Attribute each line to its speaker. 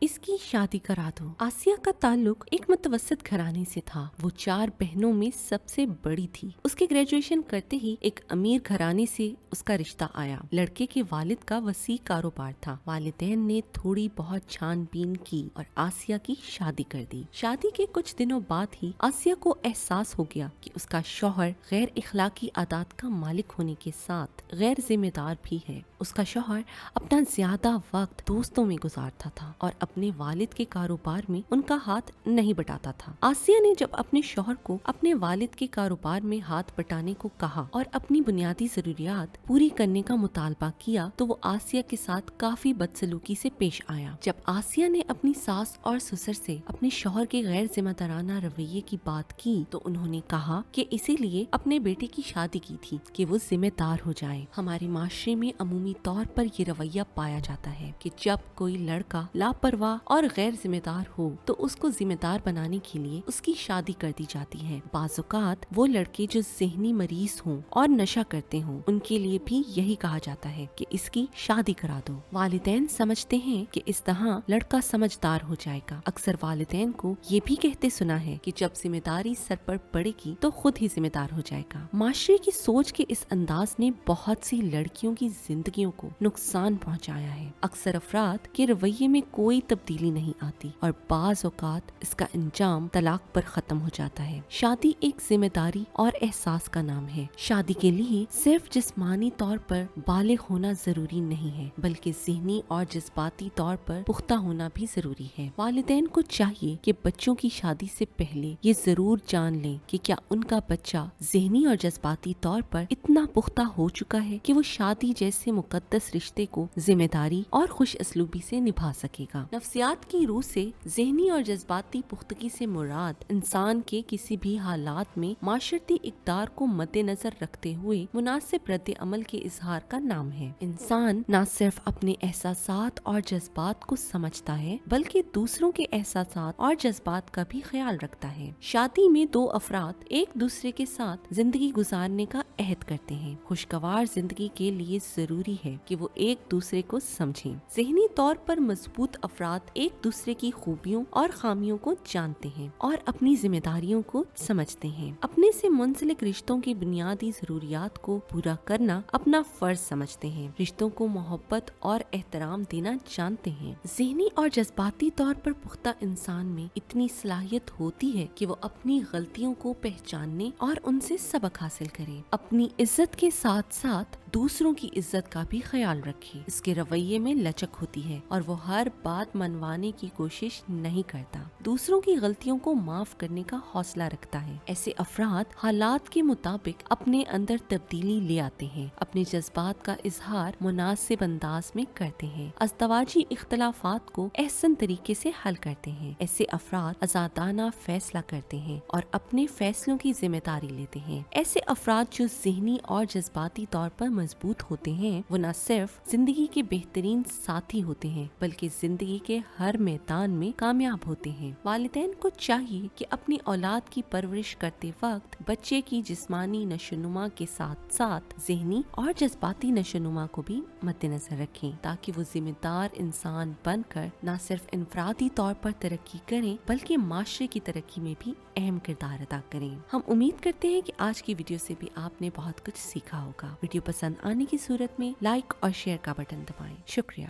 Speaker 1: اس کی شادی کرا دو۔ آسیہ کا تعلق ایک متوسط گھرانے سے تھا۔ وہ 4 بہنوں میں سب سے بڑی تھی۔ اس کے گریجویشن کرتے ہی ایک امیر گھرانے سے اس کا رشتہ آیا۔ لڑکے کے والد کا وسیع کاروبار تھا۔ والدین نے تھوڑی بہت چھان بین کی اور آسیہ کی شادی کر دی۔ شادی کے کچھ دنوں بعد ہی آسیہ کو احساس ہو گیا کہ اس کا شوہر غیر اخلاقی عادات کا مالک ہونے کے ساتھ غیر ذمہ دار بھی ہے۔ اس کا شوہر اپنا زیادہ وقت دوستوں میں گزارتا تھا اور اپنے والد کے کاروبار میں ان کا ہاتھ نہیں بٹاتا تھا۔ آسیہ نے جب اپنے شوہر کو اپنے والد کے کاروبار میں ہاتھ بٹانے کو کہا اور اپنی بنیادی ضروریات پوری کرنے کا مطالبہ کیا تو وہ آسیہ کے ساتھ کافی بدسلوکی سے پیش آیا۔ جب آسیہ نے اپنی ساس اور سسر سے اپنے شوہر کے غیر ذمہ دارانہ رویے کی بات کی تو انہوں نے کہا کہ اسی لیے اپنے بیٹے کی شادی کی تھی کہ وہ ذمہ دار ہو جائے۔ ہمارے معاشرے میں عمومی طور پر یہ رویہ پایا جاتا ہے کہ جب کوئی لڑکا لاپرواہ اور غیر ذمہ دار ہو تو اس کو ذمہ دار بنانے کے لیے اس کی شادی کر دی جاتی ہے۔ بعض اوقات وہ لڑکے جو ذہنی مریض ہوں اور نشہ کرتے ہوں ان کے لیے بھی یہی کہا جاتا ہے کہ اس کی شادی کرا دو۔ والدین سمجھتے ہیں کہ اس طرح لڑکا سمجھدار ہو جائے گا۔ اکثر والدین کو یہ بھی کہتے سنا ہے کہ جب ذمہ داری سر پر پڑے گی تو خود ہی ذمہ دار ہو جائے گا۔ معاشرے کی سوچ کے اس انداز نے بہت سی لڑکیوں کی زندگیوں کو نقصان پہنچایا ہے۔ اکثر افراد کے رویے میں کوئی تبدیلی نہیں آتی اور بعض اوقات اس کا انجام طلاق پر ختم ہو جاتا ہے۔ شادی ایک ذمہ داری اور احساس کا نام ہے۔ شادی کے لیے صرف جسمانی طور پر بالغ ہونا ضروری نہیں ہے بلکہ ذہنی اور جذباتی طور پر پختہ ہونا بھی ضروری ہے۔ والدین کو چاہیے کہ بچوں کی شادی سے پہلے یہ ضرور جان لیں کہ کیا ان کا بچہ ذہنی اور جذباتی طور پر اتنا پختہ ہو چکا ہے کہ وہ شادی جیسے مقدس رشتے کو ذمہ داری اور خوش اسلوبی سے نبھا سکے گا۔ نفسیات کی روح سے ذہنی اور جذباتی پختگی سے مراد انسان کے کسی بھی حالات میں معاشرتی اقدار کو مد نظر رکھتے ہوئے مناسب رد عمل کے اظہار کا نام ہے۔ انسان نہ صرف اپنے احساسات اور جذبات کو سمجھتا ہے بلکہ دوسروں کے احساسات اور جذبات کا بھی خیال رکھتا ہے۔ شادی میں 2 افراد ایک دوسرے کے ساتھ زندگی گزارنے کا عہد کرتے ہیں۔ خوشگوار زندگی کے لیے ضروری ہے کہ وہ ایک دوسرے کو سمجھیں۔ ذہنی طور پر مضبوط افراد ایک دوسرے کی خوبیوں اور خامیوں کو جانتے ہیں اور اپنی ذمہ داریوں کو سمجھتے ہیں۔ اپنے سے منسلک رشتوں کی بنیادی ضروریات کو پورا کرنا اپنا فرض سمجھتے ہیں۔ رشتوں کو محبت اور احترام دینا جانتے ہیں۔ ذہنی اور جذباتی طور پر پختہ انسان میں اتنی صلاحیت ہوتی ہے کہ وہ اپنی غلطیوں کو پہچاننے اور ان سے سبق حاصل کرے۔ اپنی عزت کے ساتھ ساتھ دوسروں کی عزت کا بھی خیال رکھے۔ اس کے رویے میں لچک ہوتی ہے اور وہ ہر بات منوانے کی کوشش نہیں کرتا۔ دوسروں کی غلطیوں کو معاف کرنے کا حوصلہ رکھتا ہے۔ ایسے افراد حالات کے مطابق اپنے اندر تبدیلی لے آتے ہیں، اپنے جذبات کا اظہار مناسب انداز میں کرتے ہیں، ازدواجی اختلافات کو احسن طریقے سے حل کرتے ہیں۔ ایسے افراد آزادانہ فیصلہ کرتے ہیں اور اپنے فیصلوں کی ذمہ داری لیتے ہیں۔ ایسے افراد جو ذہنی اور جذباتی طور پر مضبوط ہوتے ہیں وہ نہ صرف زندگی کے بہترین ساتھی ہوتے ہیں بلکہ زندگی کے ہر میدان میں کامیاب ہوتے ہیں۔ والدین کو چاہیے کہ اپنی اولاد کی پرورش کرتے وقت بچے کی جسمانی نشوونما کے ساتھ ساتھ ذہنی اور جذباتی نشوونما کو بھی مد نظر رکھیں تاکہ وہ ذمہ دار انسان بن کر نہ صرف انفرادی طور پر ترقی کریں بلکہ معاشرے کی ترقی میں بھی اہم کردار ادا کریں۔ ہم امید کرتے ہیں کہ آج کی ویڈیو سے بھی آپ نے بہت کچھ سیکھا ہوگا۔ ویڈیو پسند آنے کی صورت میں لائک اور شیئر کا بٹن دبائیں۔ شکریہ۔